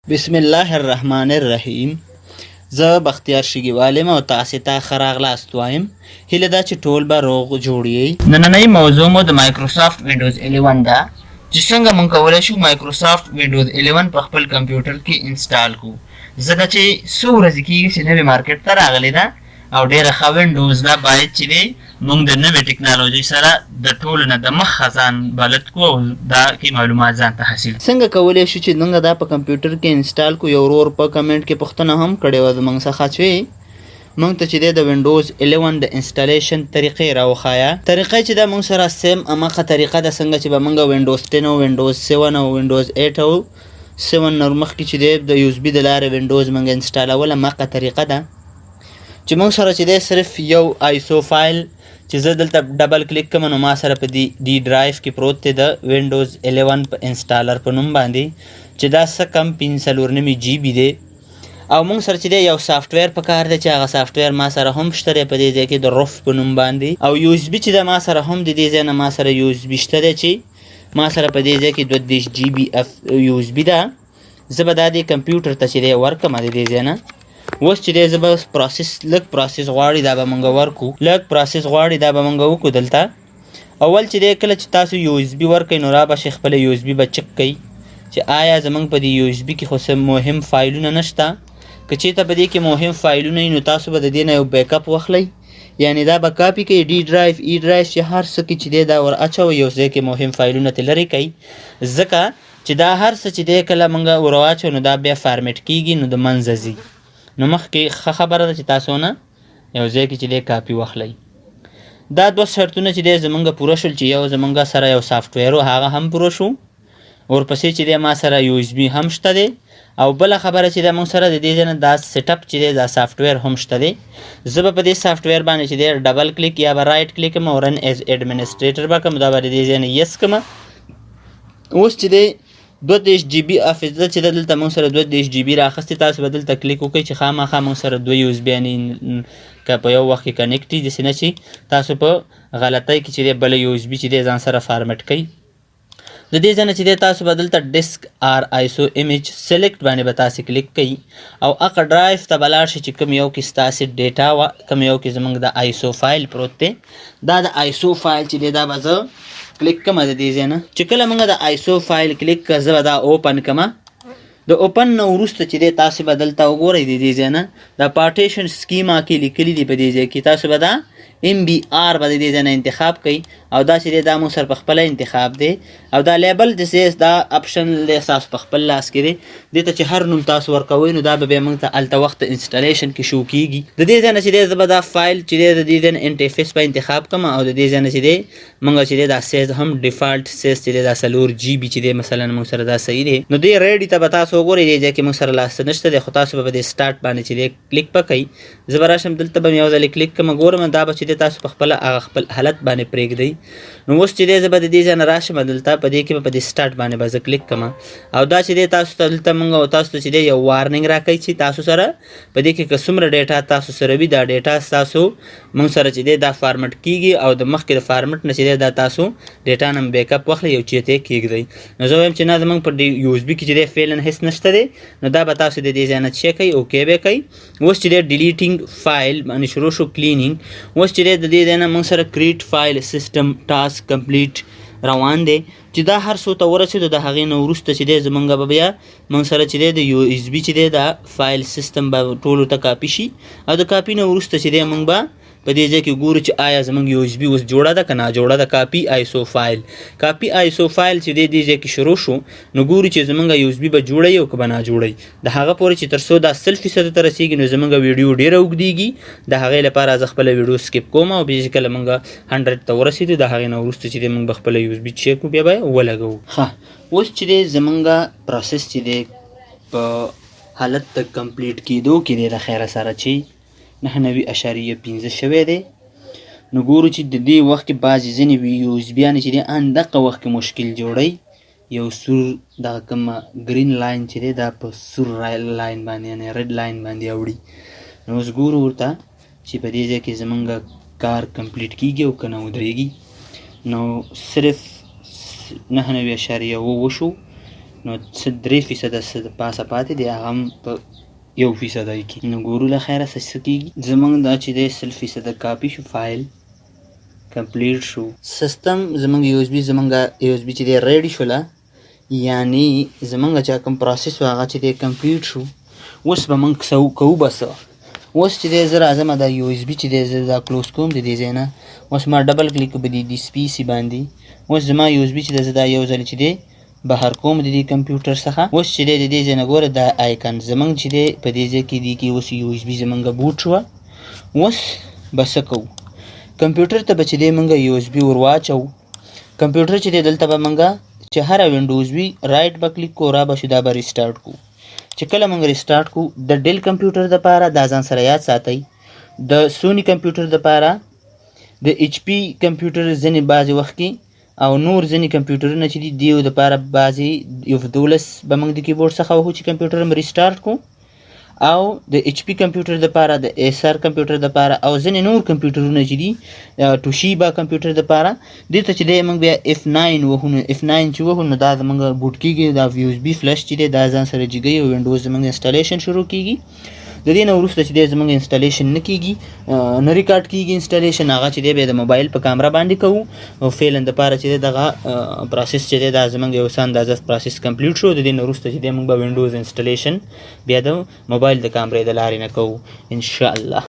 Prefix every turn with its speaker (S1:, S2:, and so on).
S1: بسم الله الرحمن الرحیم. زه بختیار شګیوال یم او تاسې ته ښه راغلاست وایم. هیله ده چې ټول به روغ جوړ یئ. نننۍ موضوع مو د مایکروسافټ وینډوز 11 ده چې څنګه موږ کولی شو مایکروسافټ وینډوز 11 په خپل کمپیوټر کې انسټال کړو. ځکه چې څو ورځې کېږي چې نوې مارکیټ ته راغلې ده او ډېره ښه وینډوز ده، باید چې دی موږ د نوې ټکنالوژۍ سره د ټولو نه د مخه ځان بلد کړو او دا کې معلومات ځان ته حاصل. څنګه کولی شو چې موږ دا په کمپیوټر کې انسټال کړو؟ یو ورور په کمنټ کې پوښتنه هم کړې وه زموږ څخه چې موږ ته چې دی د وینډوز 11 د انسټالیشن طریقې راوښایه. طریقه چې دا موږ سره سیم هماغه طریقه ده څنګه چې به موږ وینډوز 10 او وینډوز 7 او وینډوز 8 او 7 نور مخکې چې دی د یو اس بي د لارې وینډوز موږ انسټالول، هماغه طریقه ده چې موږ سره چې دی صرف یو آیسو فایل چې زه دلته ډبل کلیک کوم نو ما سره په ډي ډرایو کې پروت دی د وینډوز 11 په انسټالر په نوم باندې چې دا څه کم 45 جی بي دی. او موږ سره چې دی یو سافټویر په کار دی چې هغه سافټویر ما سره هم شته دی په دې ځای کې د روف په نوم باندې. او یو اس بي چې دی ما سره هم د دې ځای نه ما سره یو اس بي شته دی چې ما سره په دې ځای کې 32 جی بي یو اس بي ده. زه به دا دې کمپیوټر ته چې دی ورکړم د دې ځای نه. اوس چې دی زه به لږ پروسس غواړي دا به موږ ورکړو، لږ پروسس غواړي دا به موږ وکړو. دلته اول چې دی کله چې تاسو یو اس بي ورکړئ نو را به شي خپله یو اس بي به چک کوئ چې آیا زموږ په دې یو اس بي کې خو څه مهم فایلونه نشته. که چېرته په دې کې مهم فایلونه وي نو تاسو به د دې نه یو بیک اپ واخلئ، یعنې دا به کاپي کوئ ډي ډرایو ای ډرایو چې هر څه کې چې دی دا ور اچوئ، یو ځای کې مهم فایلونه ترې لرې کوئ. ځکه چې دا هر څه چې دی کله موږ ور واچوو نو دا بیا فارمیټ کېږي نو د منځه ځي. نو مخکې ښه خبره ده چې تاسو نه یو ځای کې چې دی کاپي واخلئ. دا دوه شرطونه چې دی زموږ پوره شول چې یو زموږ سره یو سافټویر و هغه هم پوره شو، ورپسې چې دی ما سره یو اس بي هم شته دی، او بله خبره چې دی موږ سره د دې ځای نه دا سیټ اپ چې دی دا سافټویر هم شته دی. زه به په دې سافټویر باندې چې دی ډبل کلیک یا به رایټ کلیک کوم او رن ایز ایډمنسټریټر به کوم، دا به د دې ځای نه یس کوم. اوس چې دی 32 جی بي حافظه چې دلته موږ سره 32 جی بي راخستې، تاسو به دلته کلیک وکړئ چې خامخا موږ سره 2 یو اس بیانې که په یو وخت کې کنیکټ دي، داسې نه چې تاسو په غلطۍ کې چې دی بله یو اس بي چې دی ځان سره فارمیټ کوئ. د دې ځای نه چې دی تاسو به دلته ډیسک آر آیسو ایمیج سلیکټ باندې به تاسې کلیک کوئ او هغه ډرایو ته به لاړ شئ چې کوم یو کې ستاسې ډیټا وه، کوم یو کې زموږ د آیسو فایل پروت دی. دا د آیسو فایل چې دی دا به زه کلیک کوم د دې ځای نه. چې کله موږ د آیسو فایل کلیک کړه زه به دا اوپن کوم. د اوپن نه وروسته چې دی تاسو به دلته وګورئ د دې ځای نه د پارټیشن سکیما کې لیکلي دي په دې ځای کې، تاسو به دا ام بي آر به د دې ځای نه انتخاب کوئ او دا چې دی دا موږ سره په خپله انتخاب دی. او دا لیبل د دا اپشن دی ستاسو په خپل لاس کې دی. دې ته چې هر نوم تاسو ورکوئ نو دا به بیا موږ ته هلته وخت د انسټالیشن کې شو کېږي. د دې ځای نه چې دی زه به دا فایل چې دی د دې ځای نه انټرفیس به انتخاب کوم او د دې ځای نه چې دی موږ چې دی دا سیز هم ډیفالټ سیز چې دی دا 4 جی بي چې دی مثلا موږ سره دا صحیح دی. نو دې ریډي ته به تاسو وګورئ دې ځای کې موږ سره لاس نشته دی، خو تاسو به په دې سټارټ باندې چې دی کلیک به کوئ. زه به راشم دلته به مې یو ځلې کلیک کوم، ګورم دا به چې دی تاسو په خپله هغه خپل حالت باندې پرېږدئ. نو اوس چې دی زه به د دې ځای نه راشم دلته په دې کې به په دې سټارټ باندې به زه کلیک کوم او دا چې دی تاسو ته دلته موږ او تاسو ته چې دی یو وارننګ راکوي چې تاسو سره په دې کې که څومره ډیټا تاسو سره وي دا ډیټا ستاسو موږ سره چې دی دا فارمیټ کېږي او د مخکې د فارمیټ نه چې دی دا تاسو ډیټا نه بیک اپ واخلئ او چېرته یې کېږدئ. نو زه وایم چې نه زموږ په یو اس بي کې چې دی فعلا هېڅ نشته دی، نو دا به تاسو د دې ځای نه چک کوئ اوکې به کوئ. اوس چې دی ډیلیټینګ فایل باندې شروع شو کلینینګ. اوس چې دی د دې ځای نه موږ سره کریټ فایل سیسټم ټاسک کمپلیټ روان دی چې دا هر څو ته ورسېدو د هغې نه وروسته چې دی زموږ به بیا موږ سره چې دی د یو اس بي چې دی دا فایل سیسټم به ټولو ته کاپي شي او د کاپي نه وروسته چې دی موږ به په دې ځای کې ګورو چې آیا زموږ یو اس بي اوس جوړه ده که ناجوړه ده. کاپي آیسو فایل چې دی دې ځای کې شروع شو نو ګورو چې زموږ یو اس بي به جوړی او که به ناجوړی. د هغه پورې چې تر څو دا 100% ته رسېږي نو زموږ ویډیو ډېره اوږدېږي، د هغې لپاره زه خپله ویډیو سکپ کوم او بیا چې کله موږ 100 ته ورسېدو د هغې نه وروسته چې دی موږ به خپله یو اس بي چیک کړو بیا به یې ولګوو. ښه اوس چې دی زموږ پروسس چې دی په حالت د کمپلیټ کېدو کې دی د خیره سره چې 9.5 شوی دی. نو ګورو چې د دې وخت کې بعضې ځینې یو اس بیانې چې دی ان دغه وخت کې مشکل جوړی. یو سور دغه کومه ګرین لاین چې دی دا په سور لاین باندې یعنې رډ لاین باندې اوړي. نو اوس ګورو ورته چې په دې ځای کې زموږ کار کمپلیټ کېږي او که نه ودرېږي. نو صرف 9.9 وشو نو څه 3% څه د پاسه پاتې دی هغه هم په 1% کې. نو ګورو له خیره څه کېږي. زموږ دا چې دی 100% کاپي شو فایل کمپلیټ شو. سیستم زموږ زموږ USB چې دی ریډي شوله، یعنی زموږ چې کوم پروسس و هغه چې دی کمپلیټ شو. اوس به موږ څه کوو بس اوس چې دی زه راځم دا USB چې دی زه دا کلوز کوم د دې ځای نه. اوس ما ډبل کلیک په دې سپیسي باندې. اوس زما USB چې دی زه دا یو ځل چې دی بهر کوم د دې کمپیوټر څخه. اوس چې دی د دې ځای نه ګوره دا آیکن زموږ چې دی په دې ځای کې دی کې اوس USB زموږ بوټ شوه. اوس به څه کوو، کمپیوټر ته به چې دی موږ USB ور واچوو. کمپیوټر چې دی دلته به موږ چې هره وینډوز وي رایټ به کلیک کوو، را به شو دا به ریسټارټ کوو. چې کله موږ ریسټارټ کوو د ډیل کمپیوټر دپاره دا ځان سره یاد ساتئ، د سونی کمپیوټر دپاره، د HP کمپیوټر ځینې بعضې وخت کې او نور ځینې کمپیوټرونه چې دي دیو دپاره بعضې F12 به موږ د کیبورډ څخه وهو چې کمپیوټر هم ریسټارټ کوو، او د HP کمپیوټر دپاره، د Acer کمپیوټر دپاره او ځینې نور کمپیوټرونه چې دي توشیبا کمپیوټر دپاره دې ته چې دی موږ بیا F9 وهو. نو F9 چې وهو نو دا زموږ بوټ کېږي، دا USB فلش چې دی دا ځان سره جګوي او وینډوز زموږ انسټالیشن شروع کېږي. د دې نه وروسته چې دی زموږ انسټالیشن نه کېږي، نه ریکارډ کېږي انسټالیشن، هغه چې دی بیا د موبایل په کامره باندې کوو. او فعلا دپاره چې دی دغه پروسس چې دی دا زموږ یو څه اندازه پروسس کمپلیټ شو. د دې نه وروسته چې دی موږ به وینډوز انسټالیشن بیا د موبایل د کامرې د لارې نه کوو انشاءالله.